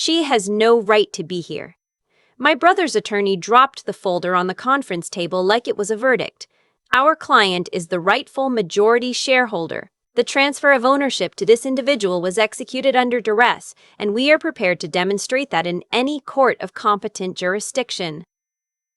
She has no right to be here. My brother's attorney dropped the folder on the conference table like it was a verdict. Our client is the rightful majority shareholder. The transfer of ownership to this individual was executed under duress, and we are prepared to demonstrate that in any court of competent jurisdiction.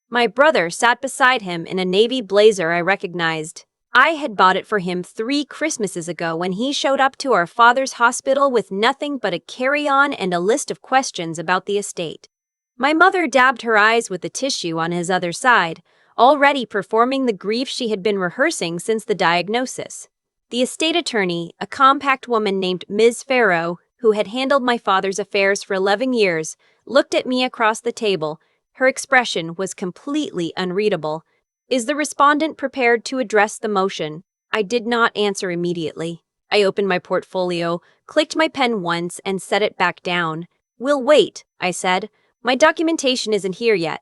My brother sat beside him in a navy blazer I recognized. I had bought it for him 3 Christmases ago when he showed up to our father's hospital with nothing but a carry-on and a list of questions about the estate. My mother dabbed her eyes with the tissue on his other side, already performing the grief she had been rehearsing since the diagnosis. The estate attorney, a compact woman named Ms. Farrow, who had handled my father's affairs for 11 years, looked at me across the table. Her expression was completely unreadable. Is the respondent prepared to address the motion? I did not answer immediately. I opened my portfolio, clicked my pen once, and set it back down. We'll wait, I said. My documentation isn't here yet.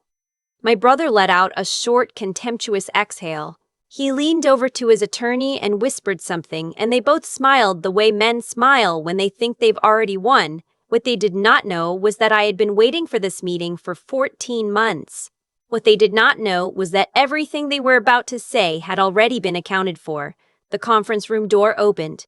My brother let out a short, contemptuous exhale. He leaned over to his attorney and whispered something, and they both smiled the way men smile when they think they've already won. What they did not know was that I had been waiting for this meeting for 14 months. What they did not know was that everything they were about to say had already been accounted for. The conference room door opened.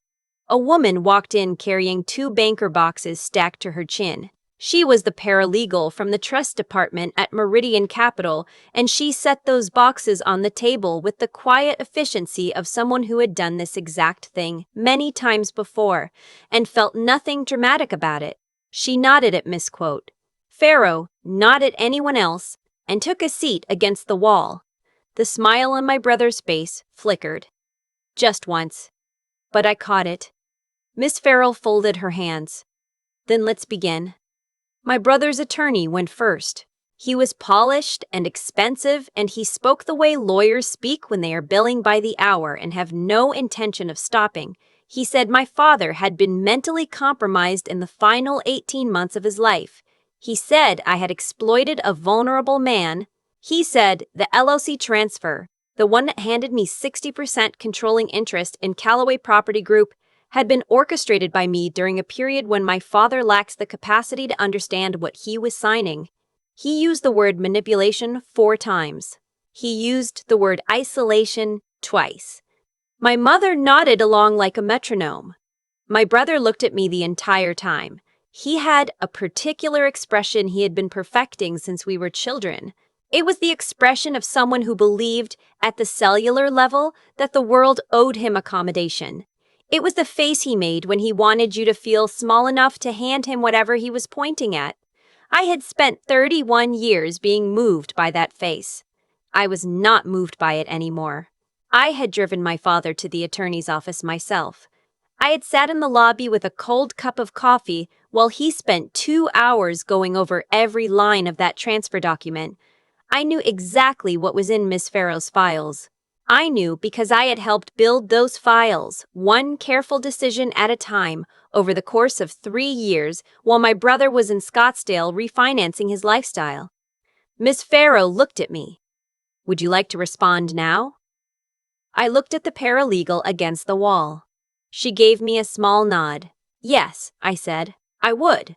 A woman walked in carrying 2 banker boxes stacked to her chin. She was the paralegal from the trust department at Meridian Capital, and she set those boxes on the table with the quiet efficiency of someone who had done this exact thing many times before and felt nothing dramatic about it. She nodded at Miss Quote. Farrow nodded at anyone else and took a seat against the wall. The smile on my brother's face flickered. Just once. But I caught it. Miss Farrell folded her hands. Then let's begin. My brother's attorney went first. He was polished and expensive, and he spoke the way lawyers speak when they are billing by the hour and have no intention of stopping. He said my father had been mentally compromised in the final 18 months of his life. He said I had exploited a vulnerable man. He said the LLC transfer, the one that handed me 60% controlling interest in Callaway Property Group, had been orchestrated by me during a period when my father lacks the capacity to understand what he was signing. He used the word manipulation 4 times. He used the word isolation twice. My mother nodded along like a metronome. My brother looked at me the entire time. He had a particular expression he had been perfecting since we were children. It was the expression of someone who believed, at the cellular level, that the world owed him accommodation. It was the face he made when he wanted you to feel small enough to hand him whatever he was pointing at. I had spent 31 years being moved by that face. I was not moved by it anymore. I had driven my father to the attorney's office myself. I had sat in the lobby with a cold cup of coffee while he spent 2 hours going over every line of that transfer document. I knew exactly what was in Miss Farrow's files. I knew because I had helped build those files, one careful decision at a time, over the course of 3 years while my brother was in Scottsdale refinancing his lifestyle. Miss Farrow looked at me. Would you like to respond now? I looked at the paralegal against the wall. She gave me a small nod. Yes, I said, I would.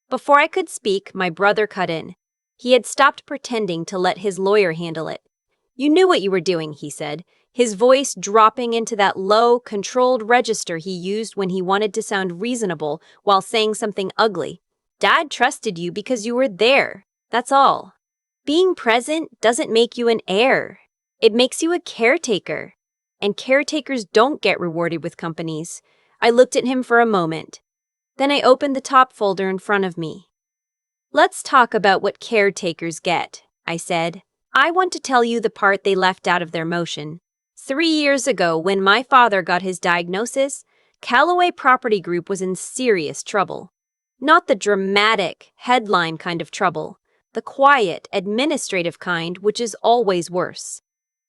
Before I could speak, my brother cut in. He had stopped pretending to let his lawyer handle it. You knew what you were doing, he said, his voice dropping into that low, controlled register he used when he wanted to sound reasonable while saying something ugly. Dad trusted you because you were there. That's all. Being present doesn't make you an heir. It makes you a caretaker. And caretakers don't get rewarded with companies. I looked at him for a moment. Then I opened the top folder in front of me. Let's talk about what caretakers get, I said. I want to tell you the part they left out of their motion. 3 years ago, when my father got his diagnosis, Callaway Property Group was in serious trouble. Not the dramatic, headline kind of trouble, the quiet, administrative kind, which is always worse.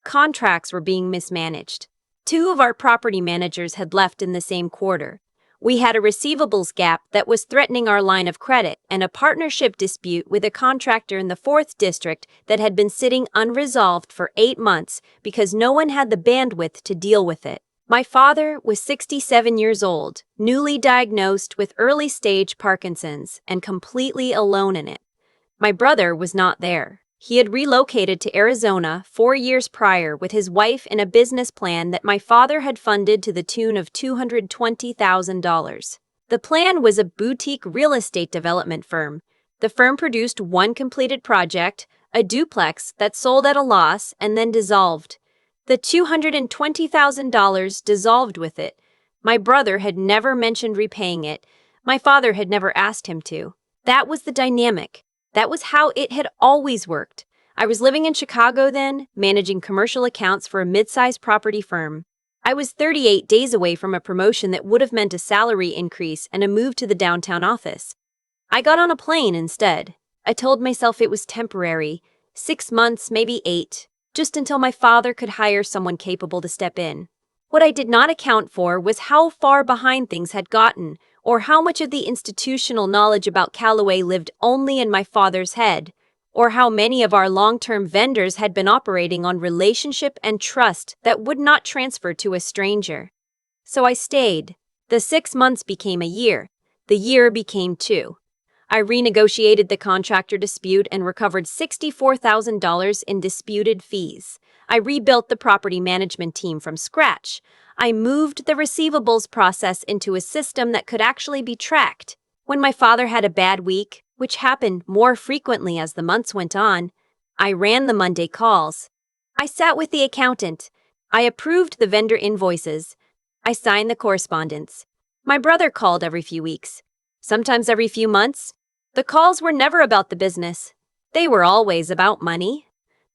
Contracts were being mismanaged. 2 of our property managers had left in the same quarter. We had a receivables gap that was threatening our line of credit and a partnership dispute with a contractor in the 4th District that had been sitting unresolved for 8 months because no one had the bandwidth to deal with it. My father was 67 years old, newly diagnosed with early-stage Parkinson's, and completely alone in it. My brother was not there. He had relocated to Arizona 4 years prior with his wife in a business plan that my father had funded to the tune of $220,000. The plan was a boutique real estate development firm. The firm produced one completed project, a duplex that sold at a loss and then dissolved. The $220,000 dissolved with it. My brother had never mentioned repaying it. My father had never asked him to. That was the dynamic. That was how it had always worked. I was living in Chicago then, managing commercial accounts for a mid-sized property firm. I was 38 days away from a promotion that would have meant a salary increase and a move to the downtown office. I got on a plane instead. I told myself it was temporary, 6 months, maybe 8, just until my father could hire someone capable to step in. What I did not account for was how far behind things had gotten, or how much of the institutional knowledge about Callaway lived only in my father's head, or how many of our long-term vendors had been operating on relationship and trust that would not transfer to a stranger. So I stayed. The 6 months became a year. The year became 2. I renegotiated the contractor dispute and recovered $64,000 in disputed fees. I rebuilt the property management team from scratch. I moved the receivables process into a system that could actually be tracked. When my father had a bad week, which happened more frequently as the months went on, I ran the Monday calls. I sat with the accountant. I approved the vendor invoices. I signed the correspondence. My brother called every few weeks, sometimes every few months. The calls were never about the business. They were always about money.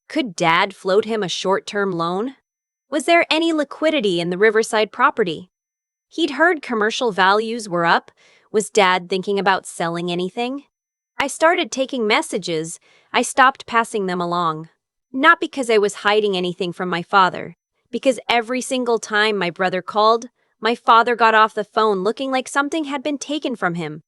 Could Dad float him a short-term loan? Was there any liquidity in the Riverside property? He'd heard commercial values were up. Was Dad thinking about selling anything? I started taking messages. I stopped passing them along. Not because I was hiding anything from my father, because every single time my brother called, my father got off the phone looking like something had been taken from him.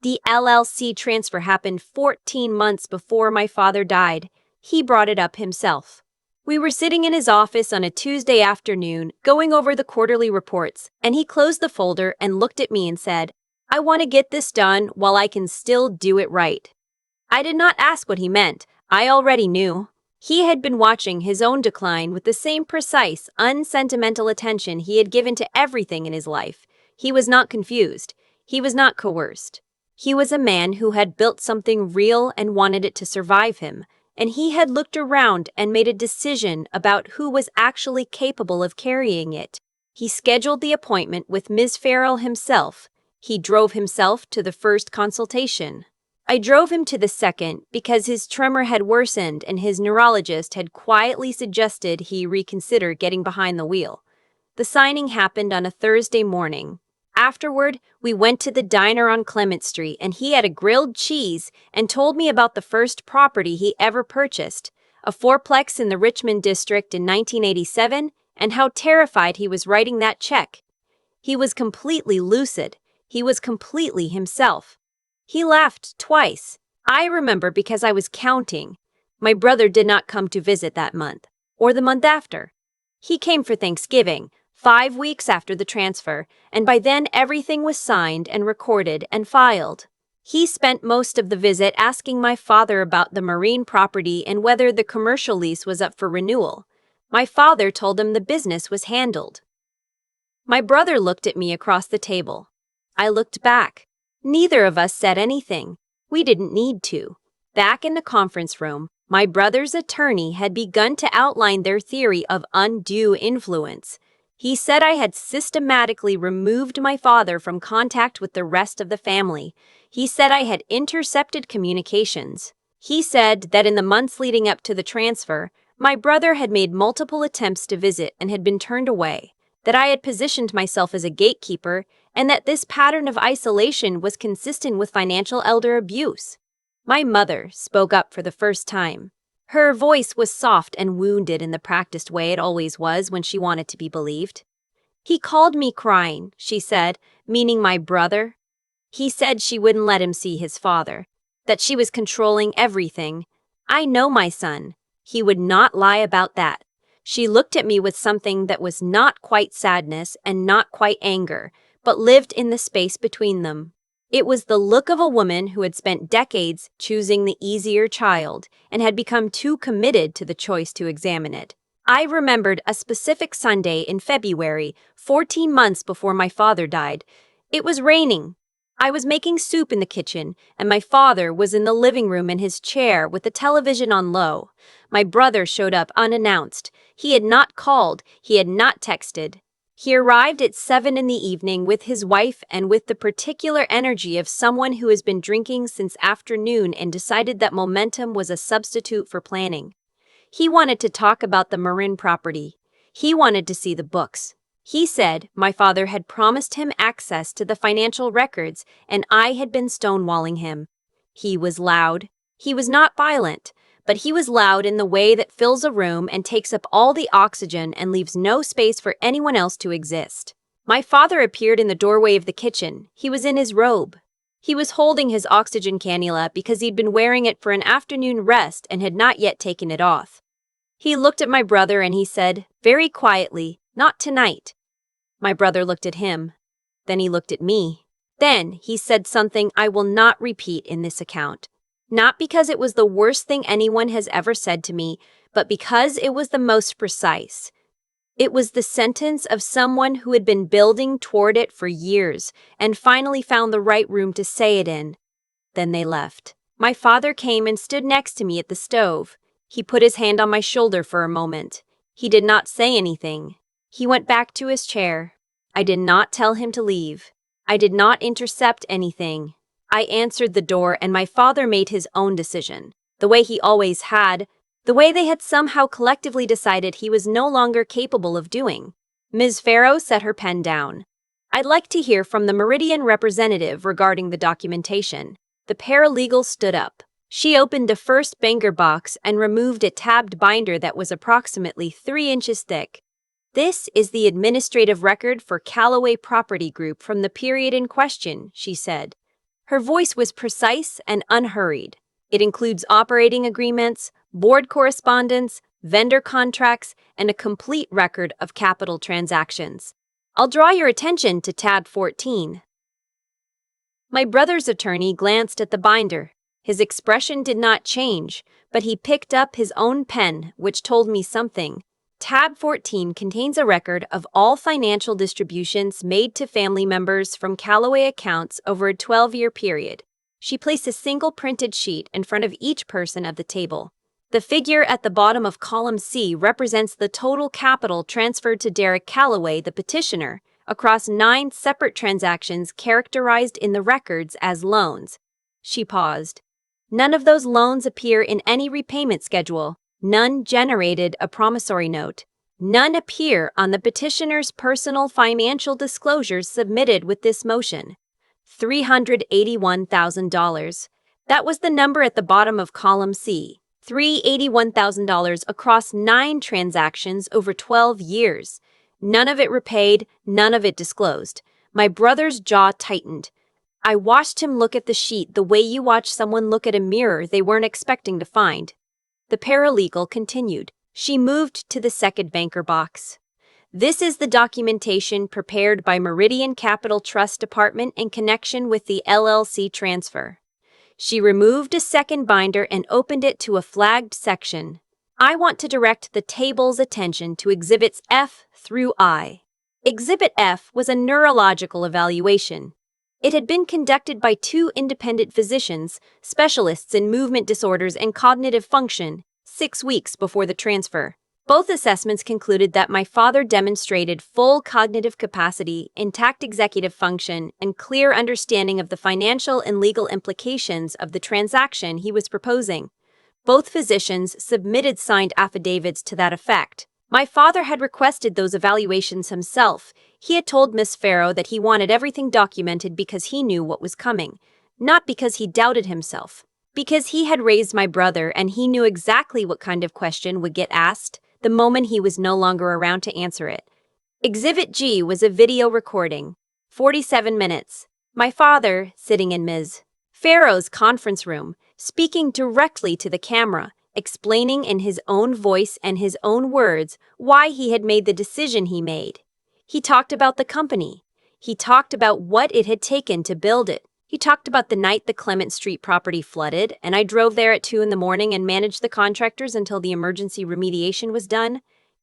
The LLC transfer happened 14 months before my father died. He brought it up himself. We were sitting in his office on a Tuesday afternoon, going over the quarterly reports, and he closed the folder and looked at me and said, "I want to get this done while I can still do it right." I did not ask what he meant. I already knew. He had been watching his own decline with the same precise, unsentimental attention he had given to everything in his life. He was not confused. He was not coerced. He was a man who had built something real and wanted it to survive him, and he had looked around and made a decision about who was actually capable of carrying it. He scheduled the appointment with Ms. Farrell himself. He drove himself to the first consultation. I drove him to the second because his tremor had worsened and his neurologist had quietly suggested he reconsider getting behind the wheel. The signing happened on a Thursday morning. Afterward, we went to the diner on Clement Street and he had a grilled cheese and told me about the first property he ever purchased, a fourplex in the Richmond district in 1987, and how terrified he was writing that check. He was completely lucid. He was completely himself. He laughed twice. I remember because I was counting. My brother did not come to visit that month, or the month after. He came for Thanksgiving, 5 weeks after the transfer, and by then everything was signed and recorded and filed. He spent most of the visit asking my father about the marine property and whether the commercial lease was up for renewal. My father told him the business was handled. My brother looked at me across the table. I looked back. Neither of us said anything. We didn't need to. Back in the conference room, my brother's attorney had begun to outline their theory of undue influence. He said I had systematically removed my father from contact with the rest of the family. He said I had intercepted communications. He said that in the months leading up to the transfer, my brother had made multiple attempts to visit and had been turned away, that I had positioned myself as a gatekeeper, and that this pattern of isolation was consistent with financial elder abuse. My mother spoke up for the first time. Her voice was soft and wounded in the practiced way it always was when she wanted to be believed. "He called me crying," she said, meaning my brother. He said she wouldn't let him see his father, that she was controlling everything. I know my son. He would not lie about that. She looked at me with something that was not quite sadness and not quite anger, but lived in the space between them. It was the look of a woman who had spent decades choosing the easier child and had become too committed to the choice to examine it. I remembered a specific Sunday in February, 14 months before my father died. It was raining. I was making soup in the kitchen, and my father was in the living room in his chair with the television on low. My brother showed up unannounced. He had not called, he had not texted. He arrived at 7 in the evening with his wife and with the particular energy of someone who has been drinking since afternoon and decided that momentum was a substitute for planning. He wanted to talk about the Marin property. He wanted to see the books. He said my father had promised him access to the financial records and I had been stonewalling him. He was loud. He was not violent, but he was loud in the way that fills a room and takes up all the oxygen and leaves no space for anyone else to exist. My father appeared in the doorway of the kitchen. He was in his robe. He was holding his oxygen cannula because he'd been wearing it for an afternoon rest and had not yet taken it off. He looked at my brother and he said, very quietly, "Not tonight." My brother looked at him. Then he looked at me. Then he said something I will not repeat in this account. Not because it was the worst thing anyone has ever said to me, but because it was the most precise. It was the sentence of someone who had been building toward it for years and finally found the right room to say it in. Then they left. My father came and stood next to me at the stove. He put his hand on my shoulder for a moment. He did not say anything. He went back to his chair. I did not tell him to leave. I did not intercept anything. I answered the door and my father made his own decision, the way he always had, the way they had somehow collectively decided he was no longer capable of doing. Ms. Farrow set her pen down. "I'd like to hear from the Meridian representative regarding the documentation." The paralegal stood up. She opened the first banker box and removed a tabbed binder that was approximately 3 inches thick. "This is the administrative record for Callaway Property Group from the period in question," she said. Her voice was precise and unhurried. "It includes operating agreements, board correspondence, vendor contracts, and a complete record of capital transactions. I'll draw your attention to tab 14. My brother's attorney glanced at the binder. His expression did not change, but he picked up his own pen, which told me something. Tab 14 contains a record of all financial distributions made to family members from Callaway accounts over a 12-year period. She placed a single printed sheet in front of each person of the table. The figure at the bottom of column C represents the total capital transferred to Derek Callaway, the petitioner, across 9 separate transactions characterized in the records as loans. She paused. None of those loans appear in any repayment schedule. None generated a promissory note. None appear on the petitioner's personal financial disclosures submitted with this motion. $381,000. That was the number at the bottom of column C. $381,000 across 9 transactions over 12 years. None of it repaid, none of it disclosed. My brother's jaw tightened. I watched him look at the sheet the way you watch someone look at a mirror they weren't expecting to find. The paralegal continued. She moved to the second banker box. "This is the documentation prepared by Meridian Capital Trust Department in connection with the LLC transfer." She removed a second binder and opened it to a flagged section. "I want to direct the table's attention to Exhibits F through I." Exhibit F was a neurological evaluation. It had been conducted by 2 independent physicians, specialists in movement disorders and cognitive function, 6 weeks before the transfer. Both assessments concluded that my father demonstrated full cognitive capacity, intact executive function, and clear understanding of the financial and legal implications of the transaction he was proposing. Both physicians submitted signed affidavits to that effect. My father had requested those evaluations himself. He had told Miss Farrow that he wanted everything documented because he knew what was coming, not because he doubted himself. Because he had raised my brother and he knew exactly what kind of question would get asked the moment he was no longer around to answer it. Exhibit G was a video recording. 47 minutes. My father, sitting in Ms. Farrow's conference room, speaking directly to the camera, explaining in his own voice and his own words why he had made the decision he made. He talked about the company. He talked about what it had taken to build it. He talked about the night the Clement Street property flooded, and I drove there at 2 a.m. and managed the contractors until the emergency remediation was done.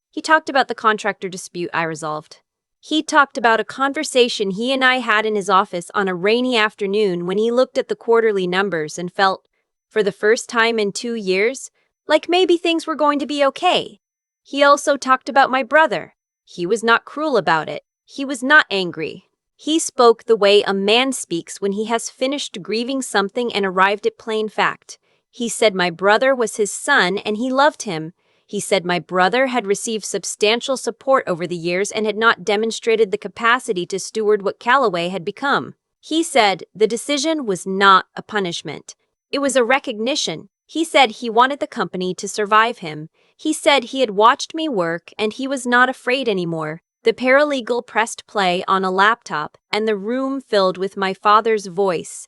He talked about the contractor dispute I resolved. He talked about a conversation he and I had in his office on a rainy afternoon when he looked at the quarterly numbers and felt, for the first time in 2 years, like maybe things were going to be okay. He also talked about my brother. He was not cruel about it. He was not angry. He spoke the way a man speaks when he has finished grieving something and arrived at plain fact. He said my brother was his son and he loved him. He said my brother had received substantial support over the years and had not demonstrated the capacity to steward what Callaway had become. He said the decision was not a punishment. It was a recognition. He said he wanted the company to survive him. He said he had watched me work and he was not afraid anymore. The paralegal pressed play on a laptop and the room filled with my father's voice.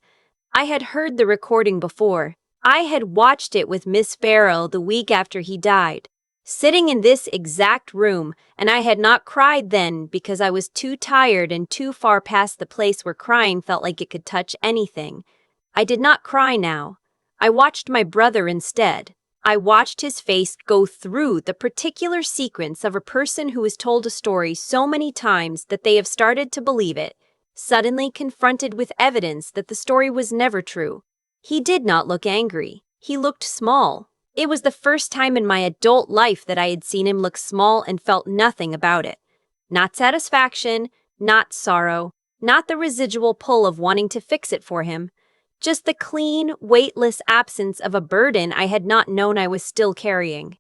I had heard the recording before. I had watched it with Miss Farrell the week after he died, sitting in this exact room, and I had not cried then because I was too tired and too far past the place where crying felt like it could touch anything. I did not cry now. I watched my brother instead. I watched his face go through the particular sequence of a person who has told a story so many times that they have started to believe it, suddenly confronted with evidence that the story was never true. He did not look angry. He looked small. It was the first time in my adult life that I had seen him look small and felt nothing about it. Not satisfaction, not sorrow, not the residual pull of wanting to fix it for him. Just the clean, weightless absence of a burden I had not known I was still carrying.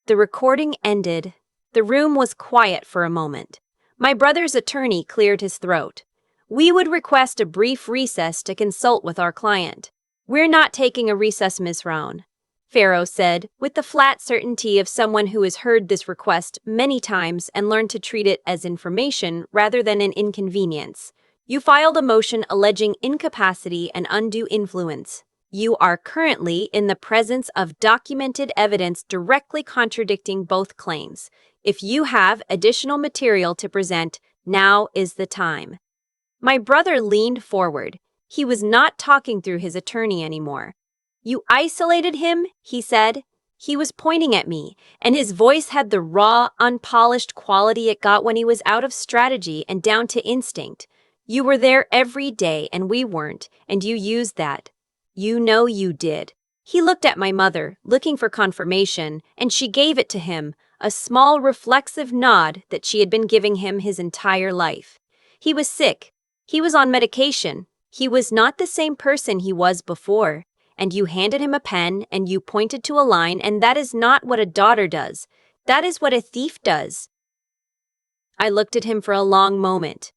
The recording ended. The room was quiet for a moment. My brother's attorney cleared his throat. We would request a brief recess to consult with our client. We're not taking a recess, Miss Roan, Farrow said, with the flat certainty of someone who has heard this request many times and learned to treat it as information rather than an inconvenience. You filed a motion alleging incapacity and undue influence. You are currently in the presence of documented evidence directly contradicting both claims. If you have additional material to present, now is the time. My brother leaned forward. He was not talking through his attorney anymore. You isolated him, he said. He was pointing at me, and his voice had the raw, unpolished quality it got when he was out of strategy and down to instinct. You were there every day and we weren't, and you used that. You know you did. He looked at my mother, looking for confirmation, and she gave it to him, a small reflexive nod that she had been giving him his entire life. He was sick. He was on medication. He was not the same person he was before. And you handed him a pen and you pointed to a line, and that is not what a daughter does. That is what a thief does. I looked at him for a long moment.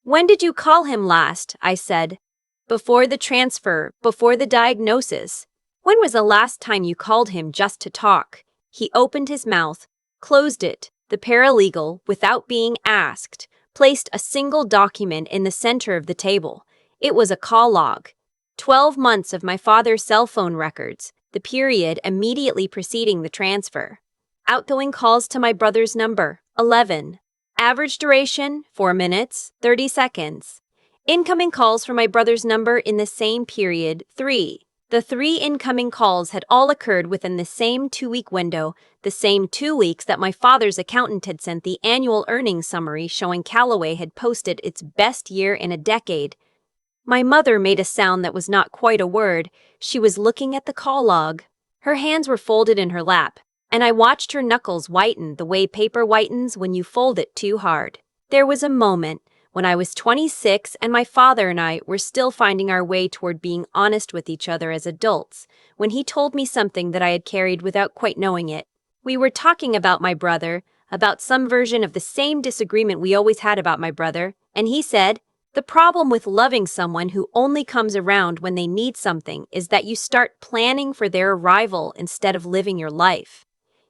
When did you call him last? I said. Before the transfer, before the diagnosis. When was the last time you called him just to talk? He opened his mouth, closed it. The paralegal, without being asked, placed a single document in the center of the table. It was a call log. 12 months of my father's cell phone records, the period immediately preceding the transfer. Outgoing calls to my brother's number, 11. Average duration, 4 minutes, 30 seconds. Incoming calls from my brother's number in the same period, 3. The 3 incoming calls had all occurred within the same 2-week window, the same 2 weeks that my father's accountant had sent the annual earnings summary showing Callaway had posted its best year in a decade. My mother made a sound that was not quite a word. She was looking at the call log. Her hands were folded in her lap, and I watched her knuckles whiten the way paper whitens when you fold it too hard. There was a moment when I was 26 and my father and I were still finding our way toward being honest with each other as adults, when he told me something that I had carried without quite knowing it. We were talking about my brother, about some version of the same disagreement we always had about my brother, and he said, "The problem with loving someone who only comes around when they need something is that you start planning for their arrival instead of living your life."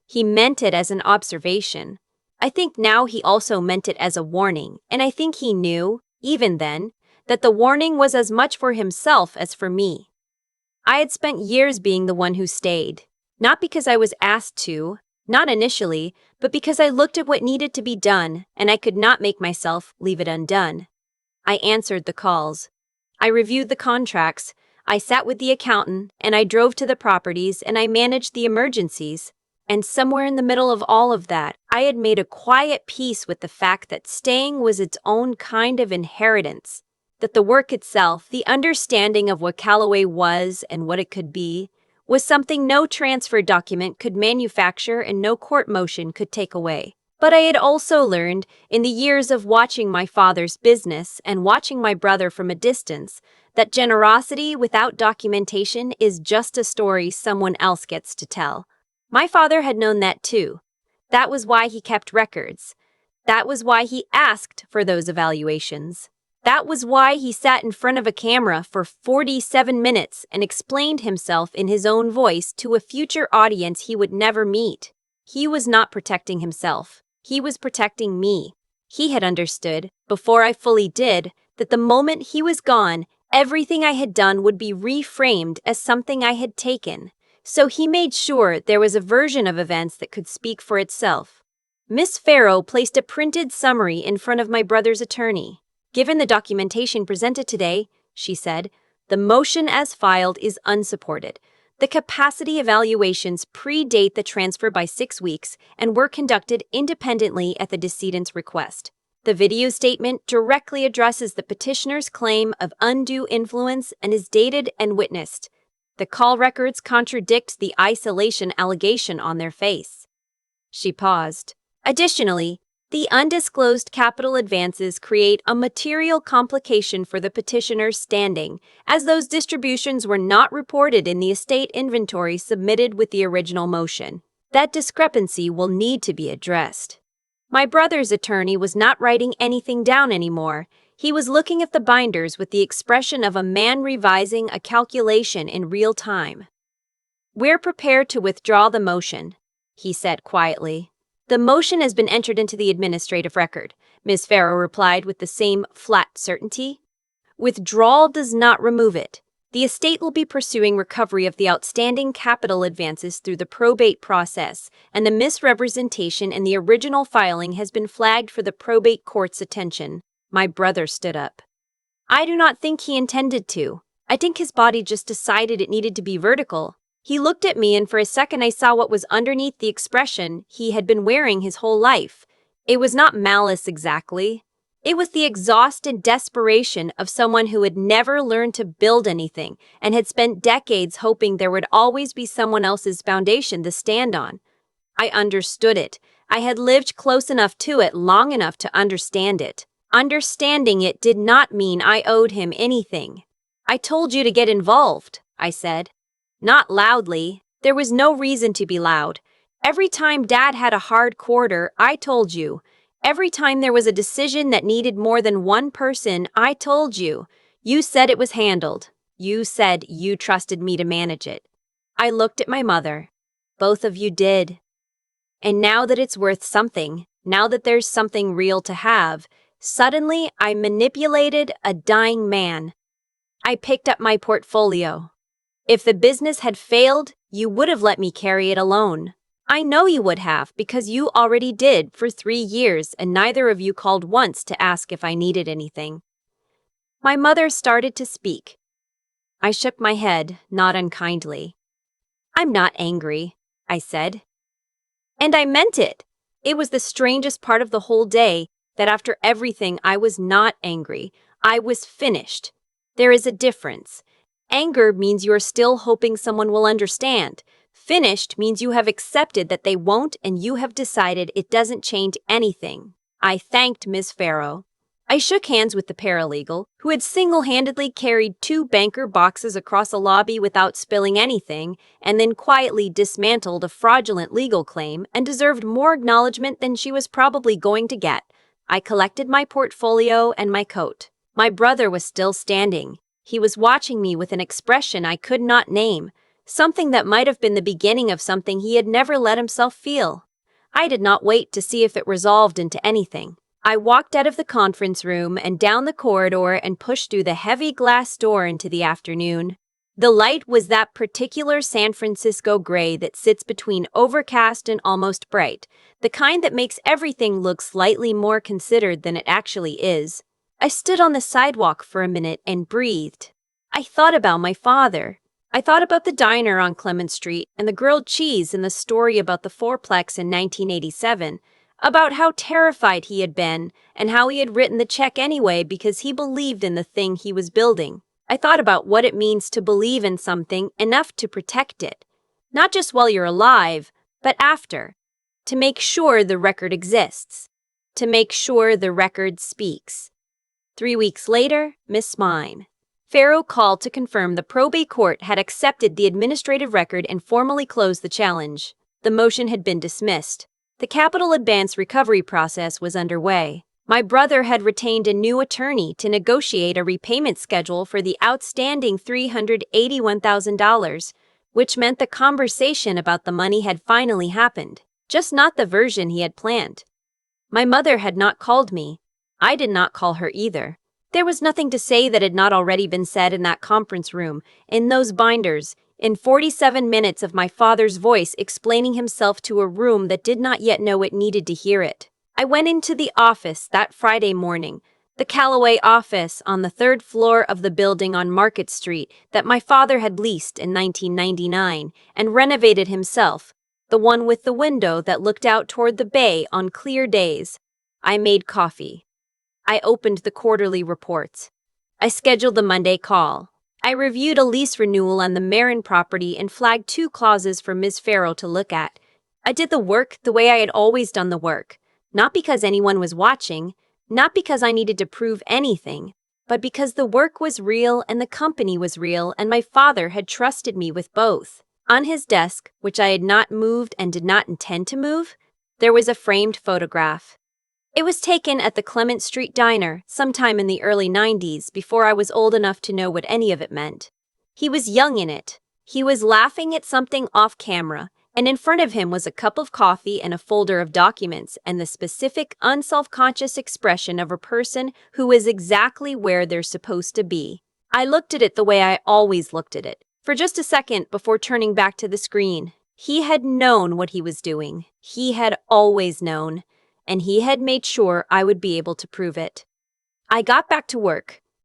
He meant it as an observation. I think now he also meant it as a warning, and I think he knew, even then, that the warning was as much for himself as for me. I had spent years being the one who stayed, Not because I was asked to, not initially, but because I looked at what needed to be done and I could not make myself leave it undone. I answered the calls. I reviewed the contracts. I sat with the accountant and I drove to the properties and I managed the emergencies. And somewhere in the middle of all of that, I had made a quiet peace with the fact that staying was its own kind of inheritance. That the work itself, the understanding of what Callaway was and what it could be, was something no transfer document could manufacture and no court motion could take away. But I had also learned, in the years of watching my father's business and watching my brother from a distance, that generosity without documentation is just a story someone else gets to tell. My father had known that too. That was why he kept records. That was why he asked for those evaluations. That was why he sat in front of a camera for 47 minutes and explained himself in his own voice to a future audience he would never meet. He was not protecting himself. He was protecting me. He had understood, before I fully did, that the moment he was gone, everything I had done would be reframed as something I had taken. So he made sure there was a version of events that could speak for itself. Miss Farrow placed a printed summary in front of my brother's attorney. Given the documentation presented today, she said, the motion as filed is unsupported. The capacity evaluations predate the transfer by 6 weeks and were conducted independently at the decedent's request. The video statement directly addresses the petitioner's claim of undue influence and is dated and witnessed. The call records contradict the isolation allegation on their face. She paused. Additionally, the undisclosed capital advances create a material complication for the petitioner's standing, as those distributions were not reported in the estate inventory submitted with the original motion. That discrepancy will need to be addressed. My brother's attorney was not writing anything down anymore. He was looking at the binders with the expression of a man revising a calculation in real time. "We're prepared to withdraw the motion," he said quietly. "The motion has been entered into the administrative record," Ms. Farrow replied with the same flat certainty. "Withdrawal does not remove it. The estate will be pursuing recovery of the outstanding capital advances through the probate process, and the misrepresentation in the original filing has been flagged for the probate court's attention." My brother stood up. "I do not think he intended to. I think his body just decided it needed to be vertical." He looked at me and for a second I saw what was underneath the expression he had been wearing his whole life. It was not malice exactly. It was the exhausted desperation of someone who had never learned to build anything and had spent decades hoping there would always be someone else's foundation to stand on. I understood it. I had lived close enough to it long enough to understand it. Understanding it did not mean I owed him anything. "I told you to get involved," I said. Not loudly. There was no reason to be loud. Every time Dad had a hard quarter, I told you. Every time there was a decision that needed more than one person, I told you. You said it was handled. You said you trusted me to manage it. I looked at my mother. Both of you did. And now that it's worth something, now that there's something real to have, suddenly I manipulated a dying man. I picked up my portfolio. If the business had failed, you would have let me carry it alone. I know you would have, because you already did for 3 years and neither of you called once to ask if I needed anything. My mother started to speak. I shook my head, not unkindly. "I'm not angry," I said. And I meant it. It was the strangest part of the whole day that after everything I was not angry. I was finished. There is a difference. Anger means you are still hoping someone will understand. Finished means you have accepted that they won't and you have decided it doesn't change anything. I thanked Ms. Farrow. I shook hands with the paralegal, who had single-handedly carried 2 banker boxes across a lobby without spilling anything, and then quietly dismantled a fraudulent legal claim and deserved more acknowledgement than she was probably going to get. I collected my portfolio and my coat. My brother was still standing. He was watching me with an expression I could not name, something that might have been the beginning of something he had never let himself feel. I did not wait to see if it resolved into anything. I walked out of the conference room and down the corridor and pushed through the heavy glass door into the afternoon. The light was that particular San Francisco gray that sits between overcast and almost bright, the kind that makes everything look slightly more considered than it actually is. I stood on the sidewalk for a minute and breathed. I thought about my father. I thought about the diner on Clement Street and the grilled cheese and the story about the fourplex in 1987, about how terrified he had been and how he had written the check anyway because he believed in the thing he was building. I thought about what it means to believe in something enough to protect it, not just while you're alive, but after, to make sure the record exists, to make sure the record speaks. 3 weeks later, Miss Mine. Farrow called to confirm the probate court had accepted the administrative record and formally closed the challenge. The motion had been dismissed. The capital advance recovery process was underway. My brother had retained a new attorney to negotiate a repayment schedule for the outstanding $381,000, which meant the conversation about the money had finally happened, just not the version he had planned. My mother had not called me. I did not call her either. There was nothing to say that had not already been said in that conference room, in those binders, in 47 minutes of my father's voice explaining himself to a room that did not yet know it needed to hear it. I went into the office that Friday morning, the Callaway office on the 3rd floor of the building on Market Street that my father had leased in 1999 and renovated himself, the one with the window that looked out toward the bay on clear days. I made coffee. I opened the quarterly reports. I scheduled the Monday call. I reviewed a lease renewal on the Marin property and flagged 2 clauses for Ms. Farrow to look at. I did the work the way I had always done the work. Not because anyone was watching, not because I needed to prove anything, but because the work was real and the company was real and my father had trusted me with both. On his desk, which I had not moved and did not intend to move, there was a framed photograph. It was taken at the Clement Street Diner sometime in the early 90s before I was old enough to know what any of it meant. He was young in it. He was laughing at something off camera, and in front of him was a cup of coffee and a folder of documents and the specific, unselfconscious expression of a person who is exactly where they're supposed to be. I looked at it the way I always looked at it, for just a second before turning back to the screen. He had known what he was doing. He had always known, and he had made sure I would be able to prove it. I got back to work.